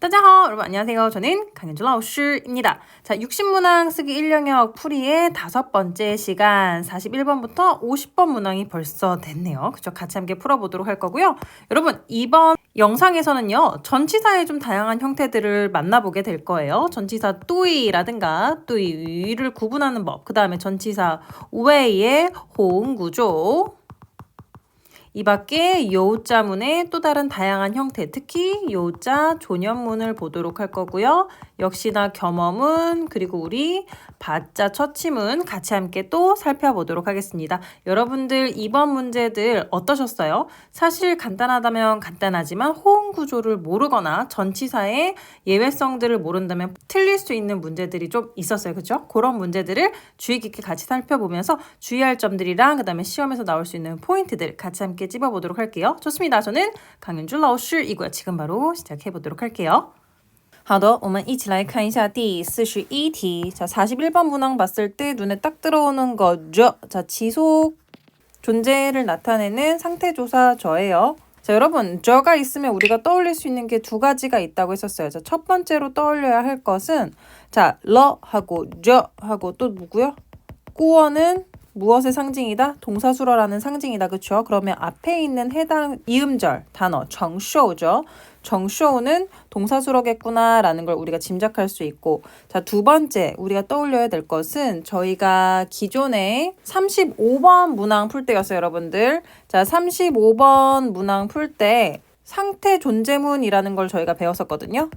大家好, 여러분 안녕하세요. 저는 강현주 老师입니다. 자, 60문항 쓰기 1영역 풀이의 5번째 시간 41번부터 50번 문항이 벌써 됐네요. 그쵸? 같이 함께 풀어보도록 할 거고요. 여러분, 이번 영상에서는요, 전치사의 좀 다양한 형태들을 만나보게 될 거예요. 전치사 뚜이라든가 뚜이를 구분하는 법, 그 다음에 전치사 웨이의 호응 구조, 이 밖에 요자문의 또 다른 다양한 형태, 특히 요자 존연문을 보도록 할 거고요. 역시나 겸어문, 그리고 우리 받자 처치문 같이 함께 또 살펴보도록 하겠습니다. 여러분들 이번 문제들 어떠셨어요? 사실 간단하다면 간단하지만 호응 구조를 모르거나 전치사의 예외성들을 모른다면 틀릴 수 있는 문제들이 좀 있었어요. 그렇죠? 그런 문제들을 주의 깊게 같이 살펴보면서 주의할 점들이랑 그 다음에 시험에서 나올 수 있는 포인트들 같이 함께 찝어보도록 할게요. 좋습니다. 저는 강윤주 老师이고요. 지금 바로 시작해보도록 할게요. 好的, 我们一起来看一下第41题. 자, 41번 문항 봤을 때 눈에 딱 들어오는 거죠. 자, 지속 존재를 나타내는 상태조사 저예요. 자, 여러분, 저가 있으면 우리가 떠올릴 수 있는 게 두 가지가 있다고 했었어요. 자, 첫 번째로 떠올려야 할 것은 자, 러하고 저하고 또 누구요? 꾸어는 무엇의 상징이다? 동사수러라는 상징이다. 그렇죠? 그러면 앞에 있는 해당 이음절 단어 정쇼죠. 정쇼는 동사수러겠구나 라는 걸 우리가 짐작할 수 있고, 자, 두 번째 우리가 떠올려야 될 것은 저희가 기존에 35번 문항 풀 때였어요. 여러분들. 자, 35번 문항 풀 때 상태 존재문이라는 걸 저희가 배웠었거든요.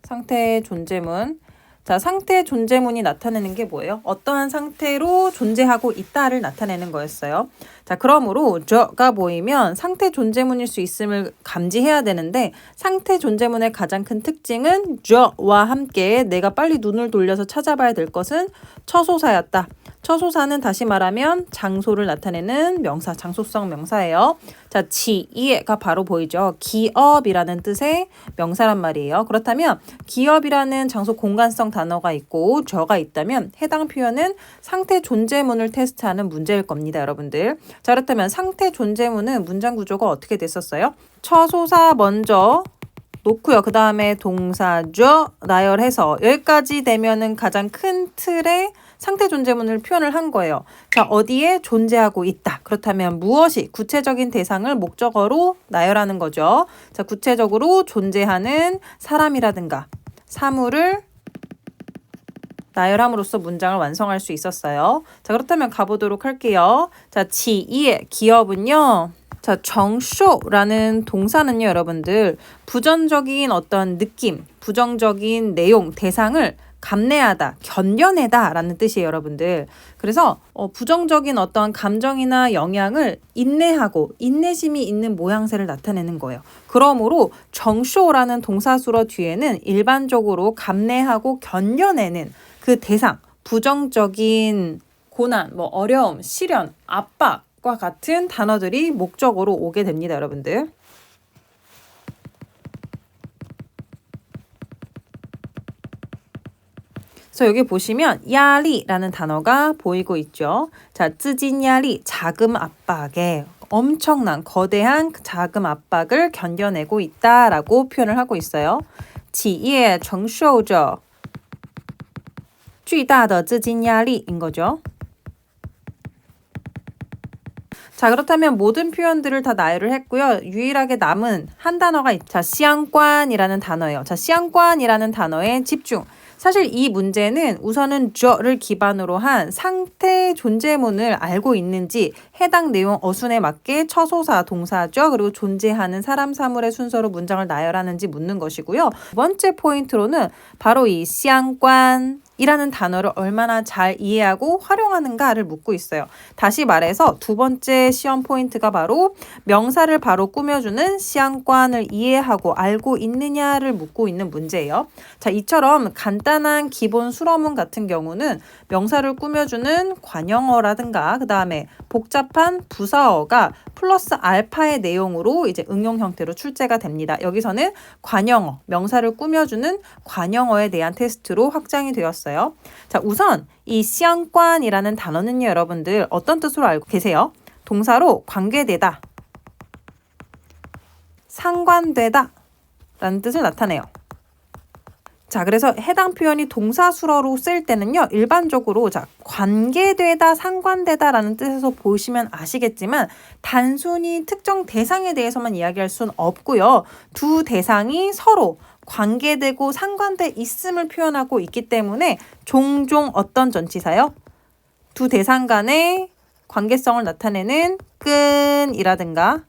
상태 존재문. 자, 상태 존재문이 나타내는 게 뭐예요? 어떠한 상태로 존재하고 있다를 나타내는 거였어요. 자, 그러므로 저가 보이면 상태 존재문일 수 있음을 감지해야 되는데, 상태 존재문의 가장 큰 특징은 저와 함께 내가 빨리 눈을 돌려서 찾아봐야 될 것은 처소사였다. 처소사는 다시 말하면 장소를 나타내는 명사, 장소성 명사예요. 자, 지이가 바로 보이죠. 기업이라는 뜻의 명사란 말이에요. 그렇다면 기업이라는 장소 공간성 단어가 있고 저가 있다면 해당 표현은 상태 존재문을 테스트하는 문제일 겁니다, 여러분들. 자, 그렇다면 상태 존재문은 문장 구조가 어떻게 됐었어요? 처소사 먼저 놓고요. 그 다음에 동사죠 나열해서 여기까지 되면은 가장 큰 틀의 상태 존재문을 표현을 한 거예요. 자, 어디에 존재하고 있다. 그렇다면 무엇이 구체적인 대상을 목적어로 나열하는 거죠. 자, 구체적으로 존재하는 사람이라든가 사물을 나열함으로써 문장을 완성할 수 있었어요. 자, 그렇다면 가보도록 할게요. 자, 지이의 기업은요. 자, 정쇼라는 동사는요, 여러분들 부정적인 어떤 느낌, 부정적인 내용, 대상을 감내하다, 견뎌내다 라는 뜻이에요, 여러분들. 그래서 부정적인 어떤 감정이나 영향을 인내하고 인내심이 있는 모양새를 나타내는 거예요. 그러므로 정쇼라는 동사수로 뒤에는 일반적으로 감내하고 견뎌내는 그 대상, 부정적인 고난, 어려움, 시련, 압박과 같은 단어들이 목적어로 오게 됩니다, 여러분들. 그래서 여기 보시면 야리라는 단어가 보이고 있죠. 자, 쯔진 야리, 자금 압박에 엄청난 거대한 자금 압박을 견뎌내고 있다라고 표현을 하고 있어요. 企业承受着巨大的资金压力인 거죠. 자, 그렇다면 모든 표현들을 다 나열을 했고요. 유일하게 남은 한 단어가 있죠. 자, 시안관이라는 단어예요. 자, 시안관이라는 단어에 집중. 사실 이 문제는 우선은 저를 기반으로 한 상태 존재문을 알고 있는지 해당 내용 어순에 맞게 처소사, 동사죠. 그리고 존재하는 사람, 사물의 순서로 문장을 나열하는지 묻는 것이고요. 두 번째 포인트로는 바로 이 시안관 이라는 단어를 얼마나 잘 이해하고 활용하는가를 묻고 있어요. 다시 말해서 두 번째 시험 포인트가 바로 명사를 바로 꾸며주는 시안관을 이해하고 알고 있느냐를 묻고 있는 문제예요. 자, 이처럼 간단한 기본 수러문 같은 경우는 명사를 꾸며주는 관형어라든가 그 다음에 복잡한 부사어가 플러스 알파의 내용으로 이제 응용 형태로 출제가 됩니다. 여기서는 관형어, 명사를 꾸며주는 관형어에 대한 테스트로 확장이 되었어요. 자, 우선 이 시안관이라는 단어는요, 여러분들 어떤 뜻으로 알고 계세요? 동사로 관계되다, 상관되다 라는 뜻을 나타내요. 자, 그래서 해당 표현이 동사수러로 쓰일 때는요. 일반적으로 자, 관계되다, 상관되다라는 뜻에서 보시면 아시겠지만 단순히 특정 대상에 대해서만 이야기할 수는 없고요. 두 대상이 서로 관계되고 상관돼 있음을 표현하고 있기 때문에 종종 어떤 전치사요? 두 대상 간의 관계성을 나타내는 끈이라든가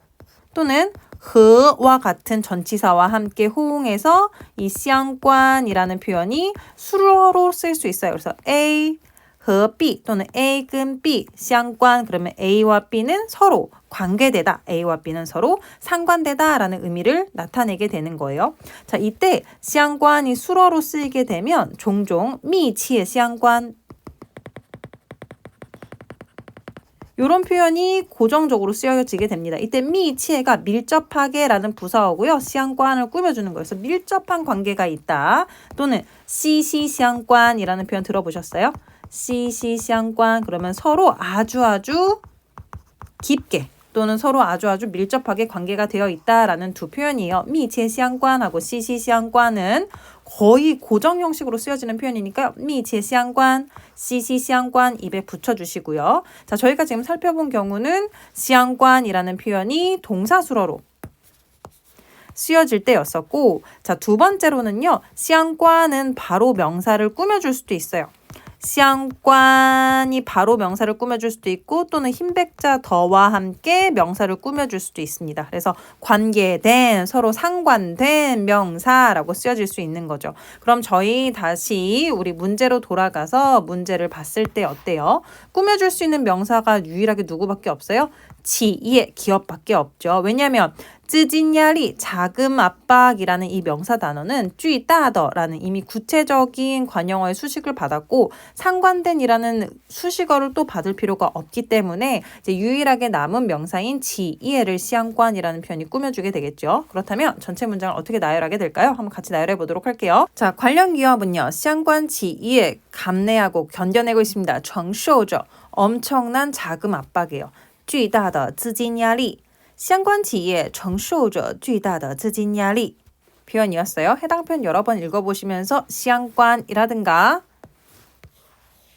또는和와 같은 전치사와 함께 호응해서 이相关이라는 표현이 수로로 쓸 수 있어요. 그래서 A, 和 B 또는 A 근 B, 相关 그러면 A와 B는 서로 관계되다, A와 B는 서로 상관되다 라는 의미를 나타내게 되는 거예요. 자, 이때 相关이 수로로 쓰이게 되면 종종 密切相关 이런 표현이 고정적으로 쓰여지게 됩니다. 이때 미치에가 밀접하게라는 부사어고요.相关을 꾸며주는 거예요. 그래서 밀접한 관계가 있다. 또는 시시相关이라는 표현 들어보셨어요? 시시相关 그러면 서로 아주 깊게 또는 서로 아주 밀접하게 관계가 되어 있다라는 두 표현이에요. 密切相关하고 시시相关은 거의 고정 형식으로 쓰여지는 표현이니까요. 密切相关, 시시相关 입에 붙여주시고요. 자, 저희가 지금 살펴본 경우는 相关이라는 표현이 동사수러로 쓰여질 때였었고, 자, 두 번째로는요. 相关은 바로 명사를 꾸며줄 수도 있어요. 相关이 바로 명사를 꾸며줄 수도 있고 또는 흰백자 더와 함께 명사를 꾸며줄 수도 있습니다. 그래서 관계된, 서로 상관된 명사라고 쓰여질 수 있는 거죠. 그럼 저희 다시 우리 문제로 돌아가서 문제를 봤을 때 어때요? 꾸며줄 수 있는 명사가 유일하게 누구밖에 없어요? 지의 기업밖에 없죠. 왜냐하면 쯔진야리 자금 압박이라는 이 명사 단어는 쥐따더라는 이미 구체적인 관용어의 수식을 받았고 상관된이라는 수식어를 또 받을 필요가 없기 때문에 이제 유일하게 남은 명사인 지이해를 시양관이라는 표현이 꾸며주게 되겠죠. 그렇다면 전체 문장을 어떻게 나열하게 될까요? 한번 같이 나열해 보도록 할게요. 자, 관련 기업은요. 시양관 지이해 감내하고 견뎌내고 있습니다. 承受着 엄청난 자금 압박이에요. 巨大的资金压力相关企业承受着巨大的资金压力 표현이었어요. 해당 표현 여러 번 읽어보시면서 시양관이라든가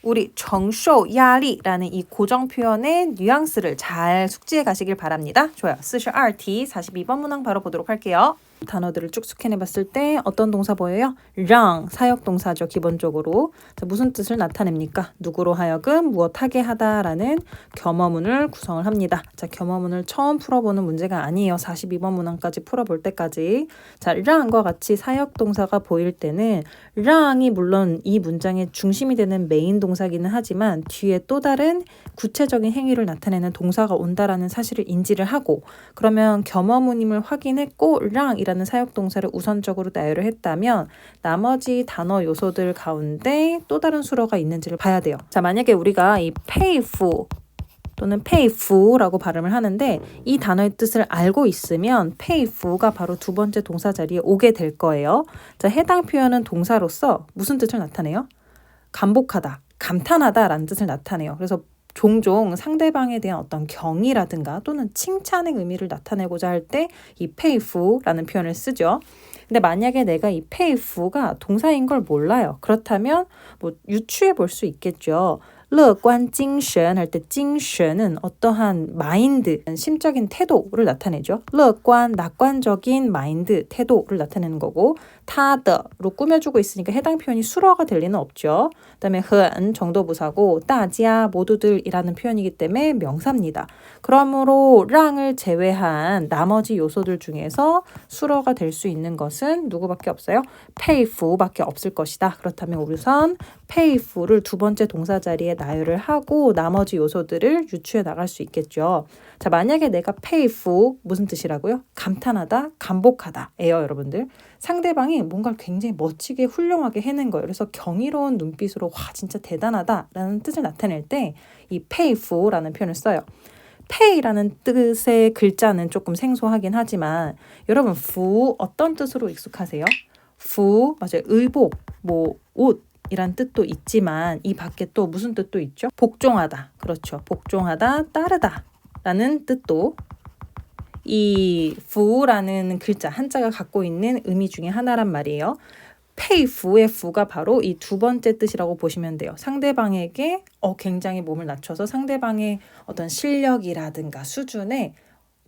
우리 承受压力라는 이 고정 표현의 뉘앙스를 잘 숙지해 가시길 바랍니다. 좋아요. 42题 42번 문항 바로 보도록 할게요. 단어들을 쭉 스캔해봤을 때 어떤 동사 보여요? 랑 사역동사죠. 기본적으로. 자, 무슨 뜻을 나타냅니까? 누구로 하여금 무엇하게 하다라는 겸어문을 구성을 합니다. 자, 겸어문을 처음 풀어보는 문제가 아니에요. 42번 문항까지 풀어볼 때까지. 자, 랑과 같이 사역동사가 보일 때는 랑이 물론 이 문장의 중심이 되는 메인 동사기는 하지만 뒤에 또 다른 구체적인 행위를 나타내는 동사가 온다라는 사실을 인지를 하고 그러면 겸어문임을 확인했고 랑이라는 사역동사를 우선적으로 나열을 했다면 나머지 단어 요소들 가운데 또 다른 수로가 있는지를 봐야 돼요. 자, 만약에 우리가 이 pay for 또는 pay for라고 발음을 하는데 이 단어의 뜻을 알고 있으면 pay for가 바로 두 번째 동사 자리에 오게 될 거예요. 자, 해당 표현은 동사로서 무슨 뜻을 나타내요? 감복하다, 감탄하다라는 뜻을 나타내요. 그래서 종종 상대방에 대한 어떤 경의라든가 또는 칭찬의 의미를 나타내고자 할 때 이 pay for라는 표현을 쓰죠. 근데 만약에 내가 이 pay for가 동사인 걸 몰라요. 그렇다면 뭐 유추해 볼 수 있겠죠. 乐观精神 할 때精神은 어떠한 마인드, 심적인 태도를 나타내죠. 乐观, 낙관적인 마인드, 태도를 나타내는 거고 他的로 꾸며주고 있으니까 해당 표현이 수로가 될 리는 없죠. 그다음에 很 정도부사고 大家 모두들이라는 표현이기 때문에 명사입니다. 그러므로 랑을 제외한 나머지 요소들 중에서 수로가 될 수 있는 것은 누구밖에 없어요? pay for밖에 없을 것이다. 그렇다면 우선 pay for를 두 번째 동사 자리에 나열을 하고 나머지 요소들을 유추해 나갈 수 있겠죠. 자, 만약에 내가 pay for 무슨 뜻이라고요? 감탄하다, 감복하다 예요, 여러분들. 상대방이 뭔가를 굉장히 멋지게 훌륭하게 해낸 거예요. 그래서 경이로운 눈빛으로 와 진짜 대단하다라는 뜻을 나타낼 때 이 pay for라는 표현을 써요. pay라는 뜻의 글자는 조금 생소하긴 하지만 여러분 fu 어떤 뜻으로 익숙하세요? fu 맞아요. 의복, 뭐 옷 이란 뜻도 있지만 이 밖에 또 무슨 뜻도 있죠? 복종하다. 그렇죠. 복종하다, 따르다 라는 뜻도 이 fu라는 글자 한자가 갖고 있는 의미 중에 하나란 말이에요. 페이프의 fu가 바로 이 두 번째 뜻이라고 보시면 돼요. 상대방에게 굉장히 몸을 낮춰서 상대방의 어떤 실력이라든가 수준에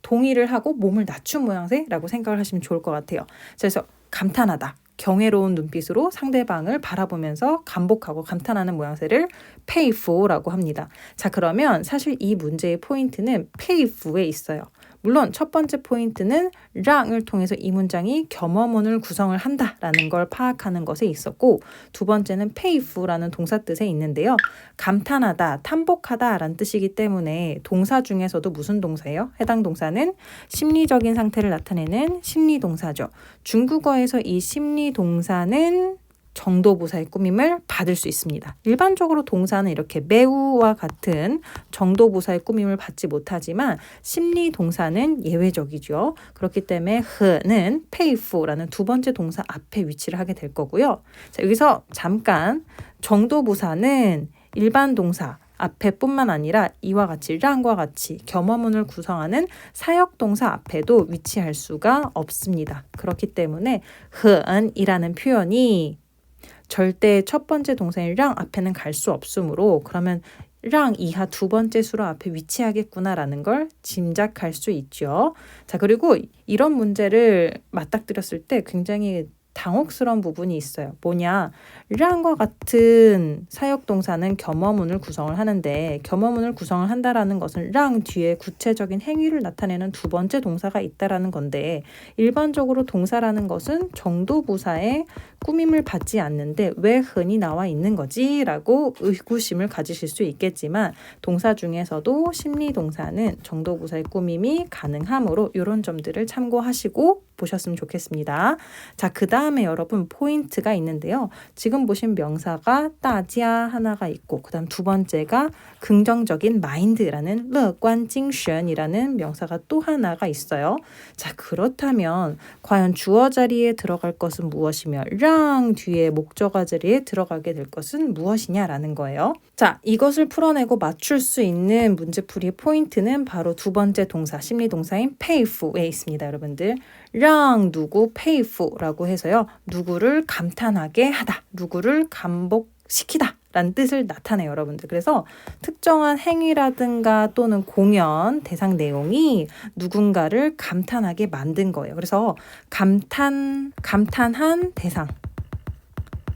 동의를 하고 몸을 낮춘 모양새라고 생각을 하시면 좋을 것 같아요. 그래서 감탄하다. 경외로운 눈빛으로 상대방을 바라보면서 감복하고 감탄하는 모양새를 payful라고 합니다. 자, 그러면 사실 이 문제의 포인트는 payful에 있어요. 물론 첫 번째 포인트는 랑을 통해서 이 문장이 겸어문을 구성을 한다라는 걸 파악하는 것에 있었고, 두 번째는 payful라는 동사 뜻에 있는데요. 감탄하다, 탐복하다라는 뜻이기 때문에 동사 중에서도 무슨 동사예요? 해당 동사는 심리적인 상태를 나타내는 심리동사죠. 중국어에서 이 심리동사는 정도부사의 꾸밈을 받을 수 있습니다. 일반적으로 동사는 이렇게 매우와 같은 정도부사의 꾸밈을 받지 못하지만 심리동사는 예외적이죠. 그렇기 때문에 흐는 payful라는 두 번째 동사 앞에 위치를 하게 될 거고요. 자, 여기서 잠깐 정도부사는 일반 동사 앞에 뿐만 아니라 이와 같이 랑과 같이 겸어문을 구성하는 사역동사 앞에도 위치할 수가 없습니다. 그렇기 때문에 흐은이라는 표현이 절대 첫 번째 동사인 랑 앞에는 갈 수 없으므로, 그러면 랑 이하 두 번째 수로 앞에 위치하겠구나라는 걸 짐작할 수 있죠. 자, 그리고 이런 문제를 맞닥뜨렸을 때 굉장히 당혹스러운 부분이 있어요. 뭐냐? 랑과 같은 사역동사는 겸어문을 구성을 하는데, 겸어문을 구성을 한다라는 것은 랑 뒤에 구체적인 행위를 나타내는 두 번째 동사가 있다라는 건데, 일반적으로 동사라는 것은 정도부사에 꾸밈을 받지 않는데 왜 흔히 나와 있는 거지? 라고 의구심을 가지실 수 있겠지만, 동사 중에서도 심리동사는 정도부사의 꾸밈이 가능하므로 이런 점들을 참고하시고 보셨으면 좋겠습니다. 자, 그 다음에 여러분 포인트가 있는데요. 지금 보신 명사가 따지아 하나가 있고, 그 다음 두 번째가 긍정적인 마인드라는 乐观精神이라는 명사가 또 하나가 있어요. 자, 그렇다면 과연 주어 자리에 들어갈 것은 무엇이며 랑 뒤에 목적어 자리에 들어가게 될 것은 무엇이냐라는 거예요. 자, 이것을 풀어내고 맞출 수 있는 문제풀이의 포인트는 바로 두 번째 동사, 심리동사인 payful에 있습니다. 여러분들, 랑 누구 payful라고 해서요, 누구를 감탄하게 하다, 누구를 감복시키다 라는 뜻을 나타내요, 여러분들. 그래서 특정한 행위라든가 또는 공연, 대상 내용이 누군가를 감탄하게 만든 거예요. 그래서 감탄한 대상,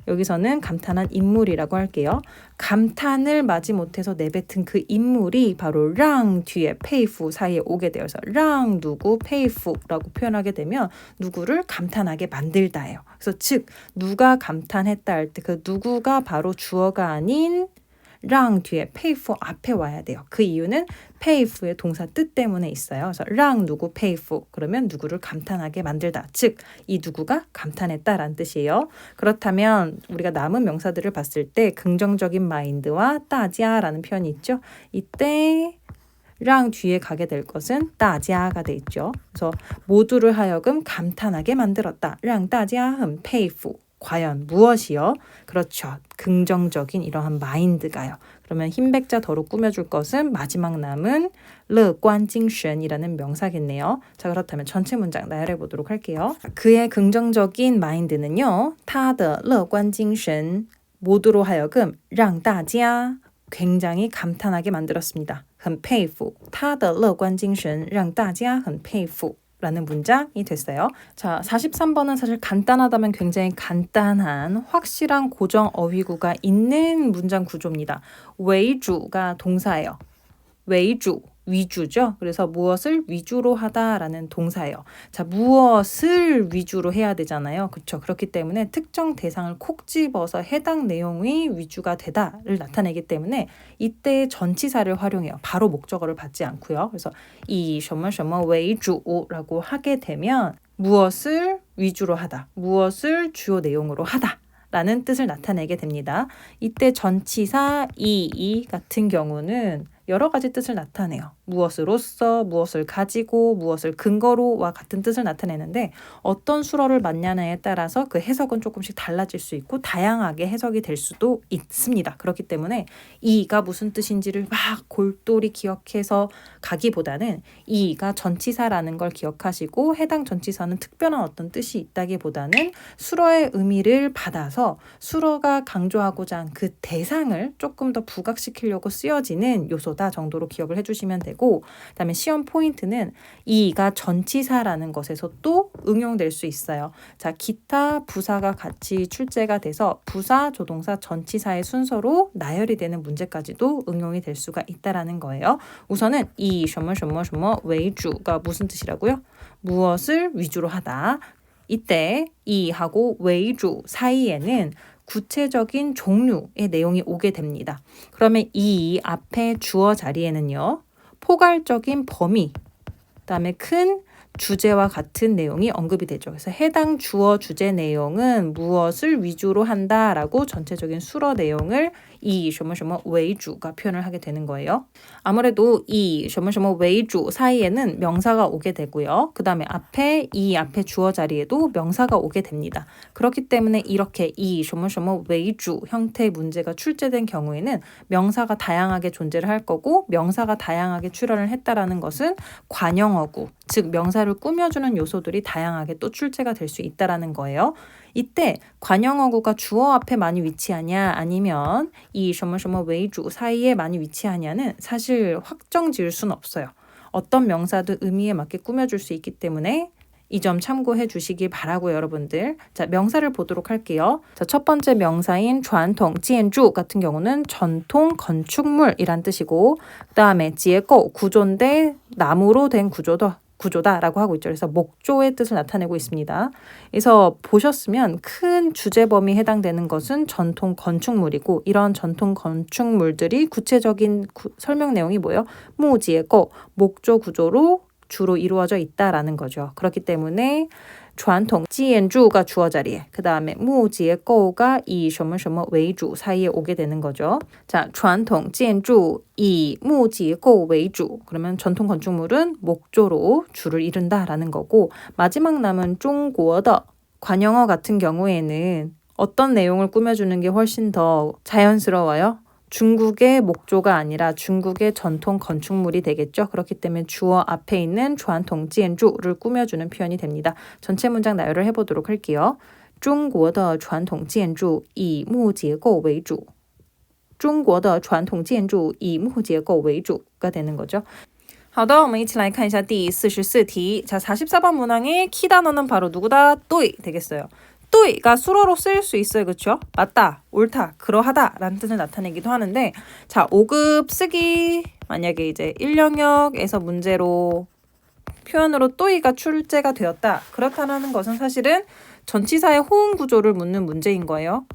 여기서는 감탄한 인물이라고 할게요. 감탄을 마지못해서 내뱉은 그 인물이 바로 랑 뒤에 페이프 사이에 오게 되어서 랑 누구 페이프라고 표현하게 되면 누구를 감탄하게 만들다예요. 그래서 즉 누가 감탄했다 할 때 그 누구가 바로 주어가 아닌 랑 뒤에 페이프 앞에 와야 돼요. 그 이유는 페이프의 동사 뜻 때문에 있어요. 그래서 랑 누구 페이프, 그러면 누구를 감탄하게 만들다. 즉 이 누구가 감탄했다라는 뜻이에요. 그렇다면 우리가 남은 명사들을 봤을 때 긍정적인 마인드와 따지아라는 표현이 있죠. 이때 랑 뒤에 가게 될 것은 따지아가 돼 있죠. 그래서 모두를 하여금 감탄하게 만들었다. 랑 따지아흠 페이프. 과연 무엇이요? 그렇죠. 긍정적인 이러한 마인드가요. 그러면 흰백자 더로 꾸며줄 것은 마지막 남은 乐观精神이라는 명사겠네요. 자, 그렇다면 전체 문장 나열해 보도록 할게요. 그의 긍정적인 마인드는요, 他的乐观精神 모두로 하여금 让大家 굉장히 감탄하게 만들었습니다. 很佩服他的乐观精神让大家很佩服라는 문장이 됐어요. 자, 43번은 사실 간단하다면 굉장히 간단한 확실한 고정 어휘구가 있는 문장 구조입니다. 为主가 동사예요. 为主 위주죠. 그래서 무엇을 위주로 하다라는 동사예요. 자, 무엇을 위주로 해야 되잖아요. 그렇죠. 그렇기 때문에 특정 대상을 콕 집어서 해당 내용이 위주가 되다를 나타내기 때문에 이때 전치사를 활용해요. 바로 목적어를 받지 않고요. 그래서 이 什么为主라고 하게 되면 무엇을 위주로 하다, 무엇을 주요 내용으로 하다 라는 뜻을 나타내게 됩니다. 이때 전치사 이 같은 경우는 여러 가지 뜻을 나타내요. 무엇으로써, 무엇을 가지고, 무엇을 근거로와 같은 뜻을 나타내는데 어떤 수어를 맞냐에 따라서 그 해석은 조금씩 달라질 수 있고 다양하게 해석이 될 수도 있습니다. 그렇기 때문에 이가 무슨 뜻인지를 막 골똘히 기억해서 가기보다는 이가 전치사라는 걸 기억하시고 해당 전치사는 특별한 어떤 뜻이 있다기보다는 수어의 의미를 받아서 수어가 강조하고자 한 그 대상을 조금 더 부각시키려고 쓰여지는 요소다 정도로 기억을 해주시면 되고, 그다음에 시험 포인트는 이가 전치사라는 것에서 또 응용될 수 있어요. 자, 기타 부사가 같이 출제가 돼서 부사, 조동사, 전치사의 순서로 나열이 되는 문제까지도 응용이 될 수가 있다라는 거예요. 우선은 이 什么什么什么为主가 무슨 뜻이라고요? 무엇을 위주로 하다. 이때 이하고 为主 사이에는 구체적인 종류의 내용이 오게 됩니다. 그러면 이 앞에 주어 자리에는요, 포괄적인 범위, 그다음에 큰 주제와 같은 내용이 언급이 되죠. 그래서 해당 주어 주제 내용은 무엇을 위주로 한다라고 전체적인 수어 내용을 이 什么什么为主가 표현을 하게 되는 거예요. 아무래도 이 什么什么为主 사이에는 명사가 오게 되고요. 그 다음에 이 앞에 주어 자리에도 명사가 오게 됩니다. 그렇기 때문에 이렇게 이 什么什么为主 형태의 문제가 출제된 경우에는 명사가 다양하게 존재를 할 거고, 명사가 다양하게 출현을 했다라는 것은 관형어구, 즉 명사를 꾸며주는 요소들이 다양하게 또 출제가 될 수 있다라는 거예요. 이때 관형어구가 주어 앞에 많이 위치하냐 아니면 이 什么什么为主 사이에 많이 위치하냐는 사실 확정 지을 수는 없어요. 어떤 명사도 의미에 맞게 꾸며줄 수 있기 때문에 이 점 참고해 주시길 바라고요, 여러분들. 자, 명사를 보도록 할게요. 자, 첫 번째 명사인 传统建筑 같은 경우는 전통 건축물이란 뜻이고, 그 다음에 结构 구조인데 나무로 된 구조다라고 하고 있죠. 그래서 목조의 뜻을 나타내고 있습니다. 그래서 보셨으면 큰 주제 범위에 해당되는 것은 전통 건축물이고, 이런 전통 건축물들이 구체적인 설명 내용이 뭐예요? 무지에고 목조 구조로 주로 이루어져 있다라는 거죠. 그렇기 때문에 传统建筑가 주어 자리에, 그 다음에 木结构가 이 什么什么为主 사이에 오게 되는 거죠. 자, 传统建筑이木结构为主, 그러면 전통 건축물은 목조로 주를 이룬다라는 거고, 마지막 남은 中国的 관형어 같은 경우에는 어떤 내용을 꾸며주는 게 훨씬 더 자연스러워요? 중국의 목조가 아니라 중국의 전통 건축물이 되겠죠. 그렇기 때문에 주어 앞에 있는 传统建筑를 꾸며주는 표현이 됩니다. 전체 문장 나열을 해보도록 할게요. 中国的传统建筑以木结构为主. 中国的传统建筑以木结构为主가 되는 거죠. 好的，我们一起来看一下第44题. 자, 44번 문항의 키 단어는 바로 누구다? 또이 되겠어요. 또이가 수로로 쓰일 수 있어요. 그렇죠? 맞다, 옳다, 그러하다 라는 뜻을 나타내기도 하는데, 자, 5급 쓰기 만약에 이제 1영역에서 문제로 표현으로 또이가 출제가 되었다. 그렇다는 것은 사실은 전치사의 호응 구조를 묻는 문제인 거예요.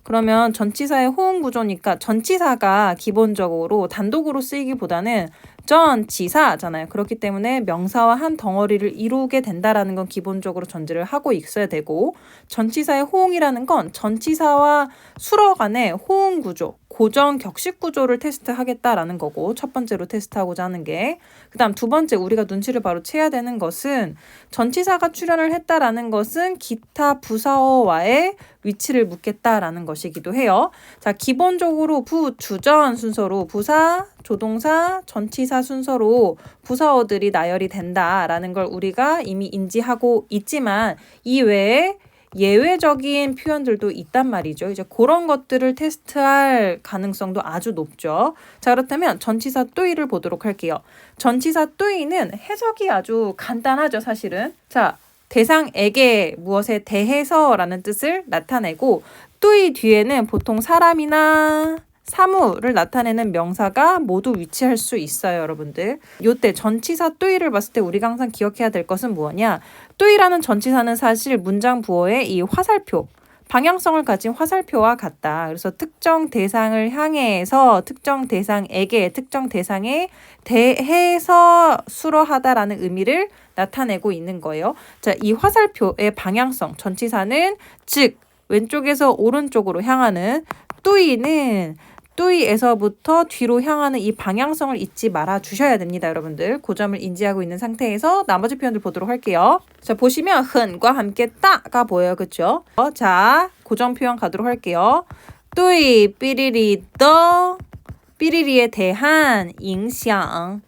그러면 전치사의 호응 구조니까 전치사가 기본적으로 단독으로 쓰이기보다는 전치사잖아요. 그렇기 때문에 명사와 한 덩어리를 이루게 된다라는 건 기본적으로 전제를 하고 있어야 되고, 전치사의 호응이라는 건 전치사와 수러 간의 호응 구조, 고정 격식 구조를 테스트하겠다라는 거고, 첫 번째로 테스트하고자 하는 게. 그 다음 두 번째 우리가 눈치를 바로 채야 되는 것은 전치사가 출현을 했다라는 것은 기타 부사어와의 위치를 묻겠다라는 것이기도 해요. 자, 기본적으로 부주전 순서로 부사, 조동사, 전치사 순서로 부사어들이 나열이 된다라는 걸 우리가 이미 인지하고 있지만, 이 외에 예외적인 표현들도 있단 말이죠. 이제 그런 것들을 테스트할 가능성도 아주 높죠. 자, 그렇다면 전치사 또이를 보도록 할게요. 전치사 또이는 해석이 아주 간단하죠, 사실은. 자, 대상에게 무엇에 대해서라는 뜻을 나타내고, 또이 뒤에는 보통 사람이나 사물을 나타내는 명사가 모두 위치할 수 있어요, 여러분들. 요때 전치사 또이를 봤을 때 우리가 항상 기억해야 될 것은 뭐냐? 또이라는 전치사는 사실 문장 부호의 이 화살표, 방향성을 가진 화살표와 같다. 그래서 특정 대상을 향해서 특정 대상에게 특정 대상에 대해서 수러하다라는 의미를 나타내고 있는 거예요. 자, 이 화살표의 방향성, 전치사는 즉 왼쪽에서 오른쪽으로 향하는, 또이는 뚜이에서부터 뒤로 향하는 이 방향성을 잊지 말아 주셔야 됩니다, 여러분들. 그 점을 인지하고 있는 상태에서 나머지 표현들 보도록 할게요. 자, 보시면 흔과 함께 따가 보여요. 그쵸? 자, 고정 표현 가도록 할게요. 뚜이 삐리리 더 삐리리에 대한影响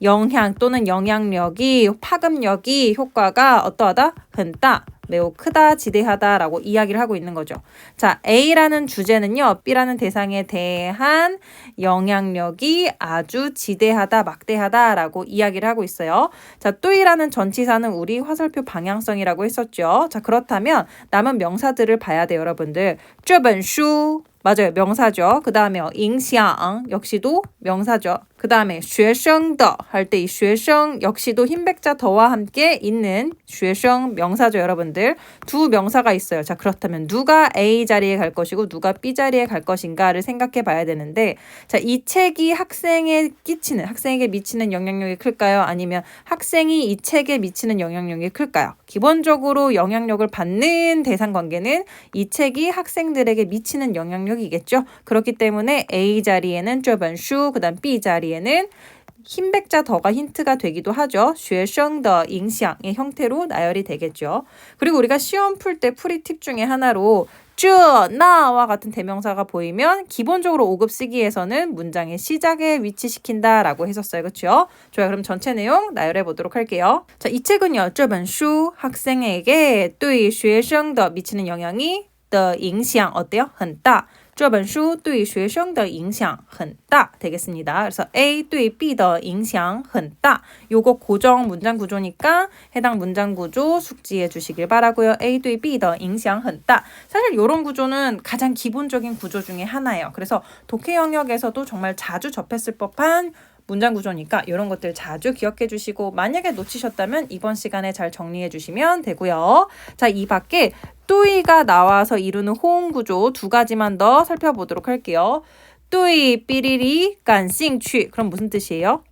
영향 또는 영향력이 파급력이 효과가 어떠하다? 很大 매우 크다, 지대하다라고 이야기를 하고 있는 거죠. 자, A라는 주제는요. B라는 대상에 대한 영향력이 아주 지대하다, 막대하다라고 이야기를 하고 있어요. 자, 또이라는 전치사는 우리 화살표 방향성이라고 했었죠. 자, 그렇다면 남은 명사들을 봐야 돼요, 여러분들. 这本书 맞아요. 명사죠. 그 다음에 影响 역시도 명사죠. 그 다음에 学生的 할 때 이 学生 역시도 흰백자 더와 함께 있는 学生 명사죠, 여러분들. 두 명사가 있어요. 자, 그렇다면 누가 A 자리에 갈 것이고 누가 B 자리에 갈 것인가를 생각해 봐야 되는데, 자, 이 책이 학생에게 미치는 영향력이 클까요? 아니면 학생이 이 책에 미치는 영향력이 클까요? 기본적으로 영향력을 받는 대상 관계는 이 책이 학생들에게 미치는 영향력이겠죠. 그렇기 때문에 A 자리에는 这本书, 그 다음 B 자리에는 흰백자 더가 힌트가 되기도 하죠. 学生的影响의 형태로 나열이 되겠죠. 그리고 우리가 시험 풀 때 풀이 팁 중에 하나로 这, 나와 같은 대명사가 보이면 기본적으로 5급 쓰기에서는 문장의 시작에 위치시킨다라고 했었어요. 그렇죠? 좋아요. 그럼 전체 내용 나열해 보도록 할게요. 자, 이 책은요. 这本书 학생에게 对学生的 미치는 영향이 的影响 어때요? 很大。这本书对学生的影响很大 되겠습니다. 그래서 A 对 B 的影响很大. 요거 고정 문장 구조니까 해당 문장 구조 숙지해 주시길 바라고요. A 对 B 的影响很大. 사실 이런 구조는 가장 기본적인 구조 중에 하나예요. 그래서 독해 영역에서도 정말 자주 접했을 법한 문장 구조니까 이런 것들 자주 기억해 주시고, 만약에 놓치셨다면 이번 시간에 잘 정리해 주시면 되고요. 자, 이 밖에 또이가 나와서 이루는 호응 구조 두 가지만 더 살펴보도록 할게요. 또이 삐리리 간싱취. 그럼 무슨 뜻이에요?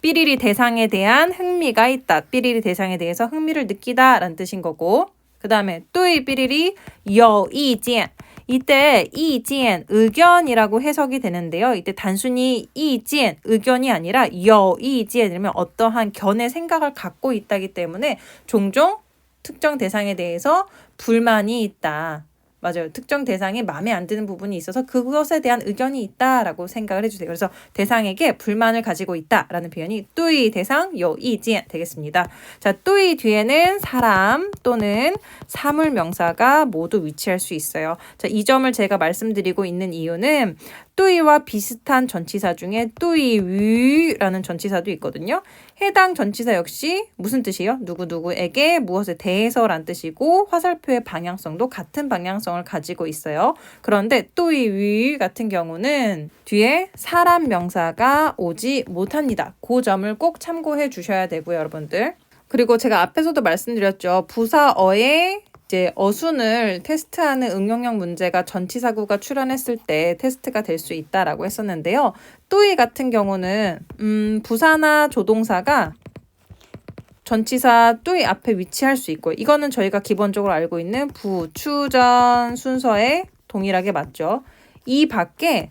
삐리리 대상에 대한 흥미가 있다. 삐리리 대상에 대해서 흥미를 느끼다 라는 뜻인 거고, 그 다음에 또이 삐리리 여意见. 이때 이지엔 의견이라고 해석이 되는데요. 이때 단순히 이지엔 의견이 아니라 여이지엔이면 어떠한 견해 생각을 갖고 있다기 때문에 종종 특정 대상에 대해서 불만이 있다. 맞아요. 특정 대상이 마음에 안 드는 부분이 있어서 그것에 대한 의견이 있다라고 생각을 해주세요. 그래서 대상에게 불만을 가지고 있다라는 표현이 또이 대상 요意见되겠습니다. 자, 또이 뒤에는 사람 또는 사물 명사가 모두 위치할 수 있어요. 자, 이 점을 제가 말씀드리고 있는 이유는 또이와 비슷한 전치사 중에 또이위라는 전치사도 있거든요. 해당 전치사 역시 무슨 뜻이에요? 누구누구에게 무엇에 대해서란 뜻이고 화살표의 방향성도 같은 방향성을 가지고 있어요. 그런데 또이위 같은 경우는 뒤에 사람 명사가 오지 못합니다. 그 점을 꼭 참고해 주셔야 되고요, 여러분들. 그리고 제가 앞에서도 말씀드렸죠. 부사어의 이제 어순을 테스트하는 응용형 문제가 전치사구가 출현했을 때 테스트가 될 수 있다라고 했었는데요. 또이 같은 경우는 부사나 조동사가 전치사 또이 앞에 위치할 수 있고, 이거는 저희가 기본적으로 알고 있는 부추전 순서에 동일하게 맞죠. 이 밖에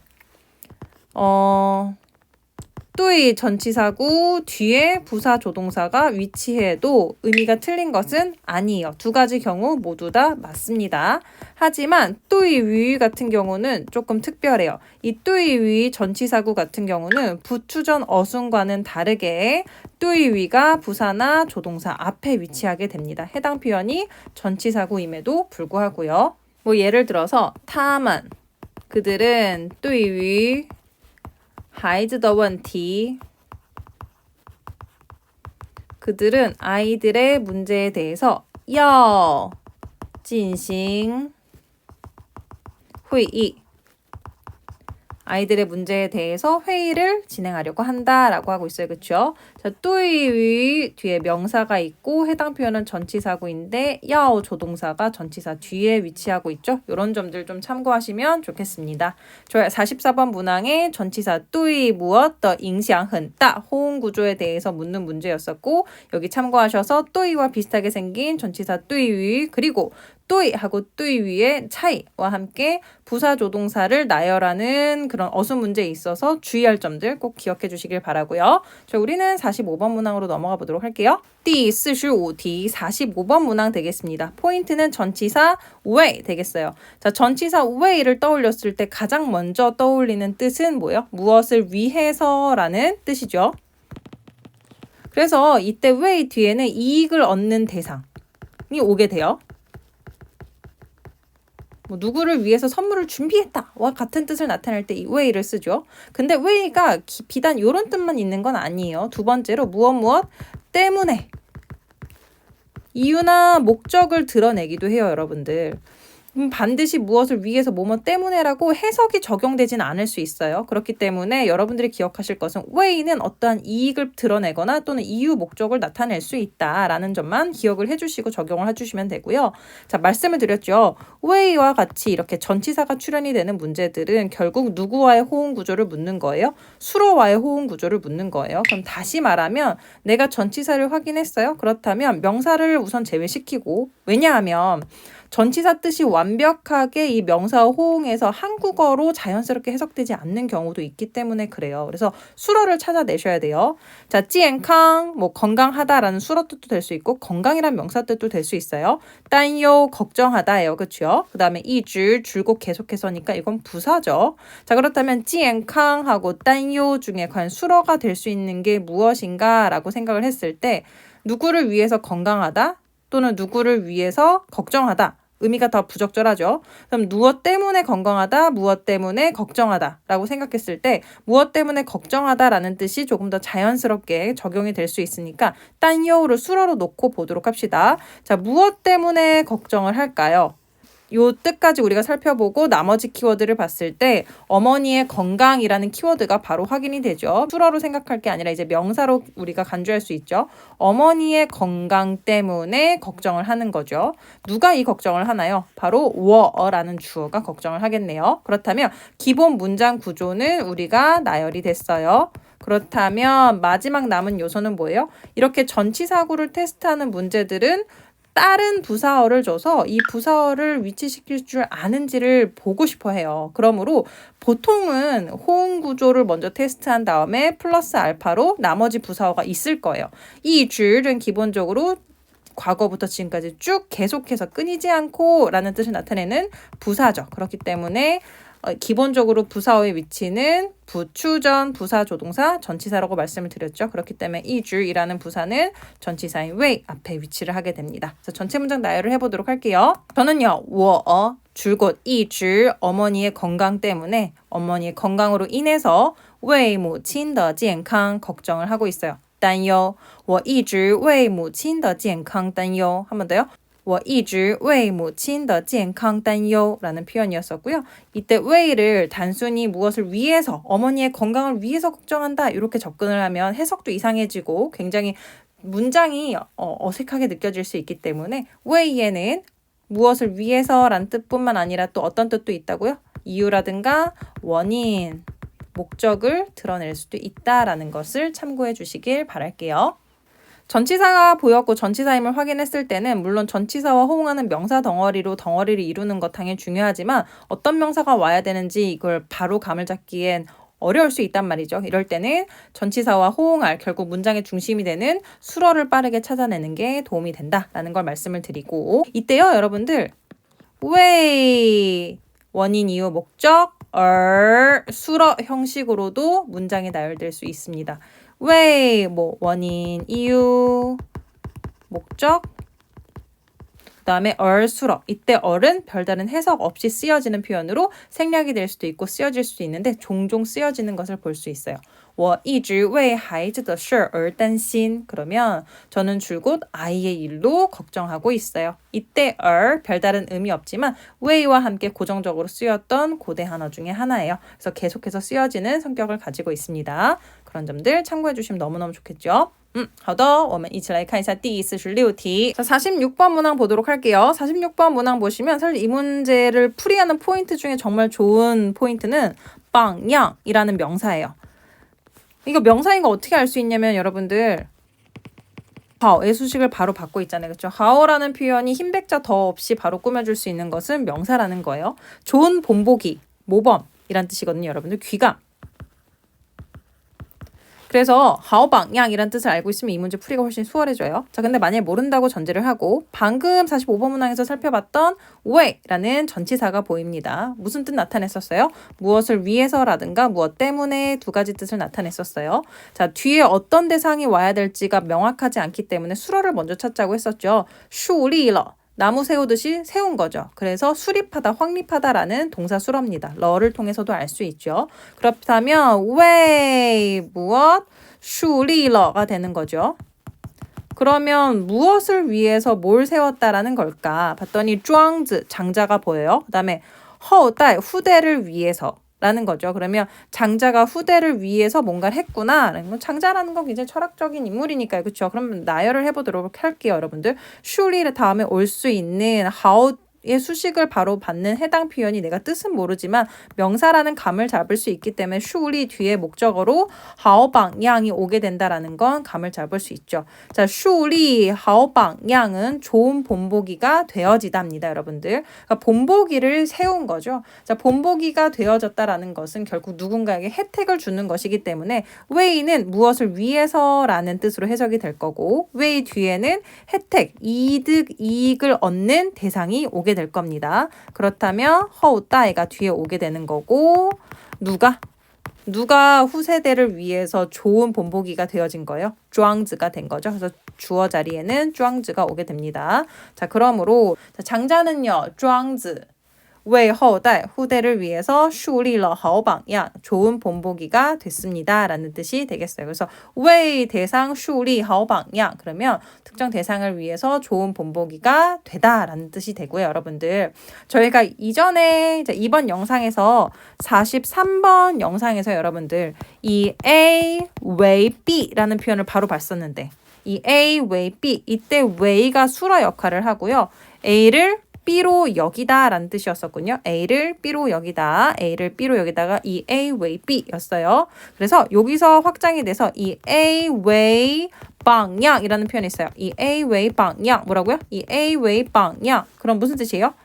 또이 전치사구 뒤에 부사 조동사가 위치해도 의미가 틀린 것은 아니에요. 두 가지 경우 모두 다 맞습니다. 하지만 또이 위 같은 경우는 조금 특별해요. 이 또이 위 전치사구 같은 경우는 부추전 어순과는 다르게 또이 위가 부사나 조동사 앞에 위치하게 됩니다. 해당 표현이 전치사구임에도 불구하고요. 뭐 예를 들어서 타만 그들은 또이 위 孩子的问题 그들은 아이들의 문제에 대해서 要进行会议 아이들의 문제에 대해서 회의를 진행하려고 한다라고 하고 있어요. 그렇죠? 자, 또이 뒤에 명사가 있고 해당 표현은 전치사구인데 야오 조동사가 전치사 뒤에 위치하고 있죠. 이런 점들 좀 참고하시면 좋겠습니다. 좋아요. 44번 문항의 전치사 또이 무엇 더影响很大 호응 구조에 대해서 묻는 문제였었고, 여기 참고하셔서 또이와 비슷하게 생긴 전치사 또이 그리고 또이하고 또이 위의 차이와 함께 부사 조동사를 나열하는 그런 어순 문제에 있어서 주의할 점들 꼭 기억해 주시길 바라고요. 자, 우리는 45번 문항으로 넘어가 보도록 할게요. 第45题 45번 문항 되겠습니다. 포인트는 전치사 왜 되겠어요. 자, 전치사 왜를 떠올렸을 때 가장 먼저 떠올리는 뜻은 뭐예요? 무엇을 위해서라는 뜻이죠. 그래서 이때 왜 뒤에는 이익을 얻는 대상이 오게 돼요. 뭐 누구를 위해서 선물을 준비했다와 같은 뜻을 나타낼 때 이 way를 쓰죠. 근데 way가 비단 이런 뜻만 있는 건 아니에요. 두 번째로 무엇 때문에 이유나 목적을 드러내기도 해요, 여러분들. 반드시 무엇을 위해서 뭐뭐 때문에라고 해석이 적용되진 않을 수 있어요. 그렇기 때문에 여러분들이 기억하실 것은 way는 어떠한 이익을 드러내거나 또는 이유 목적을 나타낼 수 있다라는 점만 기억을 해주시고 적용을 해주시면 되고요. 자, 말씀을 드렸죠. way와 같이 이렇게 전치사가 출현이 되는 문제들은 결국 누구와의 호응 구조를 묻는 거예요? 수로와의 호응 구조를 묻는 거예요. 그럼 다시 말하면 내가 전치사를 확인했어요. 그렇다면 명사를 우선 제외시키고, 왜냐하면 전치사 뜻이 완벽하게 이 명사와 호응해서 한국어로 자연스럽게 해석되지 않는 경우도 있기 때문에 그래요. 그래서 수로를 찾아내셔야 돼요. 자, 찌엔캉, 뭐 건강하다라는 수로 뜻도 될 수 있고 건강이란 명사 뜻도 될 수 있어요. 딴요, 걱정하다예요. 그렇죠? 그 다음에 이줄, 줄곧 계속해서니까 이건 부사죠. 자, 그렇다면 찌엔캉하고 딴요 중에 과연 수로가 될 수 있는 게 무엇인가 라고 생각을 했을 때 누구를 위해서 건강하다 또는 누구를 위해서 걱정하다. 의미가 더 부적절하죠. 그럼 무엇 때문에 건강하다, 무엇 때문에 걱정하다 라고 생각했을 때 무엇 때문에 걱정하다 라는 뜻이 조금 더 자연스럽게 적용이 될 수 있으니까 딴요를 수로로 놓고 보도록 합시다. 자, 무엇 때문에 걱정을 할까요? 요 뜻까지 우리가 살펴보고 나머지 키워드를 봤을 때 어머니의 건강이라는 키워드가 바로 확인이 되죠. 수어로 생각할 게 아니라 이제 명사로 우리가 간주할 수 있죠. 어머니의 건강 때문에 걱정을 하는 거죠. 누가 이 걱정을 하나요? 바로 워라는 주어가 걱정을 하겠네요. 그렇다면 기본 문장 구조는 우리가 나열이 됐어요. 그렇다면 마지막 남은 요소는 뭐예요? 이렇게 전치사구를 테스트하는 문제들은 다른 부사어를 줘서 이 부사어를 위치시킬 줄 아는지를 보고 싶어 해요. 그러므로 보통은 호응 구조를 먼저 테스트한 다음에 플러스 알파로 나머지 부사어가 있을 거예요. 이 줄은 기본적으로 과거부터 지금까지 쭉 계속해서 끊이지 않고 라는 뜻을 나타내는 부사죠. 그렇기 때문에 기본적으로 부사어의 위치는 부추전, 부사, 조동사, 전치사라고 말씀을 드렸죠. 그렇기 때문에 이 줄이라는 부사는 전치사인 왜 앞에 위치를 하게 됩니다. 그래서 전체 문장 나열을 해보도록 할게요. 저는요, 줄곧 이 줄 어머니의 건강 때문에 어머니의 건강으로 인해서 왜母亲的健康 걱정을 하고 있어요. 担忧我一直为母亲的健康担忧 한 번 더요. 我一直为母亲的健康担忧 라는 표현이었었고요. 이때 왜를 단순히 무엇을 위해서 어머니의 건강을 위해서 걱정한다 이렇게 접근을 하면 해석도 이상해지고 굉장히 문장이 어색하게 느껴질 수 있기 때문에 왜에는 무엇을 위해서라는 뜻뿐만 아니라 또 어떤 뜻도 있다고요? 이유라든가 원인, 목적을 드러낼 수도 있다라는 것을 참고해 주시길 바랄게요. 전치사가 보였고 전치사임을 확인했을 때는 물론 전치사와 호응하는 명사 덩어리로 덩어리를 이루는 것 당연히 중요하지만 어떤 명사가 와야 되는지 이걸 바로 감을 잡기엔 어려울 수 있단 말이죠. 이럴 때는 전치사와 호응할 결국 문장의 중심이 되는 수어를 빠르게 찾아내는 게 도움이 된다라는 걸 말씀을 드리고 이때요 여러분들 왜 원인, 이유, 목적, 수어 형식으로도 문장이 나열될 수 있습니다. 왜, 원인, 이유, 목적, 그 다음에 수러. 이때 은 별다른 해석 없이 쓰여지는 표현으로 생략이 될 수도 있고 쓰여질 수도 있는데 종종 쓰여지는 것을 볼 수 있어요. 我一直为孩子的事而担心 그러면 저는 줄곧 아이의 일로 걱정하고 있어요. 이때 별다른 의미 없지만 왜와 함께 고정적으로 쓰였던 고대 한어 중에 하나예요. 그래서 계속해서 쓰여지는 성격을 가지고 있습니다. 그런 점들 참고해 주시면 너무너무 좋겠죠. 好的我们一起来看一下第46题 자, 46번 문항 보도록 할게요. 46번 문항 보시면 사실 이 문제를 풀이하는 포인트 중에 정말 좋은 포인트는 방향이라는 명사예요. 이거 명사인 거 어떻게 알 수 있냐면 여러분들 하오의 수식을 바로 받고 있잖아요. 그렇죠? 하오라는 표현이 흰백자 더 없이 바로 꾸며줄 수 있는 것은 명사라는 거예요. 좋은 본보기, 모범이란 뜻이거든요. 여러분들 귀감. 그래서 하오방향이란 뜻을 알고 있으면 이 문제 풀이가 훨씬 수월해져요. 자, 근데 만약에 모른다고 전제를 하고 방금 45번 문항에서 살펴봤던 왜라는 전치사가 보입니다. 무슨 뜻 나타냈었어요? 무엇을 위해서라든가 무엇 때문에 두 가지 뜻을 나타냈었어요. 자, 뒤에 어떤 대상이 와야 될지가 명확하지 않기 때문에 수러를 먼저 찾자고 했었죠. 슈리러. 나무 세우듯이 세운 거죠. 그래서 수립하다, 확립하다라는 동사 수러입니다. 러를 통해서도 알 수 있죠. 그렇다면 왜 무엇 슈리러가 되는 거죠. 그러면 무엇을 위해서 뭘 세웠다라는 걸까? 봤더니 쭈앙즈 장자가 보여요. 그다음에 허우달 후대를 위해서 라는 거죠. 그러면 장자가 후대를 위해서 뭔가를 했구나. 장자라는 건 굉장히 철학적인 인물이니까요. 그렇죠? 그럼 나열을 해보도록 할게요. 여러분들. 슈리를 다음에 올 수 있는 하우 의 수식을 바로 받는 해당 표현이 내가 뜻은 모르지만 명사라는 감을 잡을 수 있기 때문에 슈리 뒤에 목적어로 하오방양이 오게 된다라는 건 감을 잡을 수 있죠. 자, 슈리 하오방양은 좋은 본보기가 되어지답니다, 여러분들. 그러니까 본보기를 세운 거죠. 자, 본보기가 되어졌다라는 것은 결국 누군가에게 혜택을 주는 것이기 때문에 웨이는 무엇을 위해서라는 뜻으로 해석이 될 거고 웨이 뒤에는 혜택, 이익을 얻는 대상이 오게 될 겁니다. 그렇다면 허우따이가 뒤에 오게 되는 거고 누가 후세대를 위해서 좋은 본보기가 되어진 거예요? 쭈앙즈가 된 거죠. 그래서 주어 자리에는 쭈앙즈가 오게 됩니다. 자, 그러므로 장자는요. 쭈앙즈 왜后代 후대를 위해서 树立了好榜样 좋은 본보기가 됐습니다. 라는 뜻이 되겠어요. 그래서 왜 대상 树立好榜样 그러면 특정 대상을 위해서 좋은 본보기가 되다 라는 뜻이 되고요. 여러분들 저희가 이전에 이번 영상에서 43번 영상에서 여러분들 이 A 왜 B 라는 표현을 바로 봤었는데 이 A 왜 B 이때 왜가 수러 역할을 하고요. A를 B로 여기다 라는 뜻이었었군요. A를 B로 여기다, A를 B로 여기다가 이 A 왜 B였어요. 그래서 여기서 확장이 돼서 이 A 왜 방향이라는 표현이 있어요. 이 A 왜 방향 뭐라고요? 이 A 왜 방향 그럼 무슨 뜻이에요?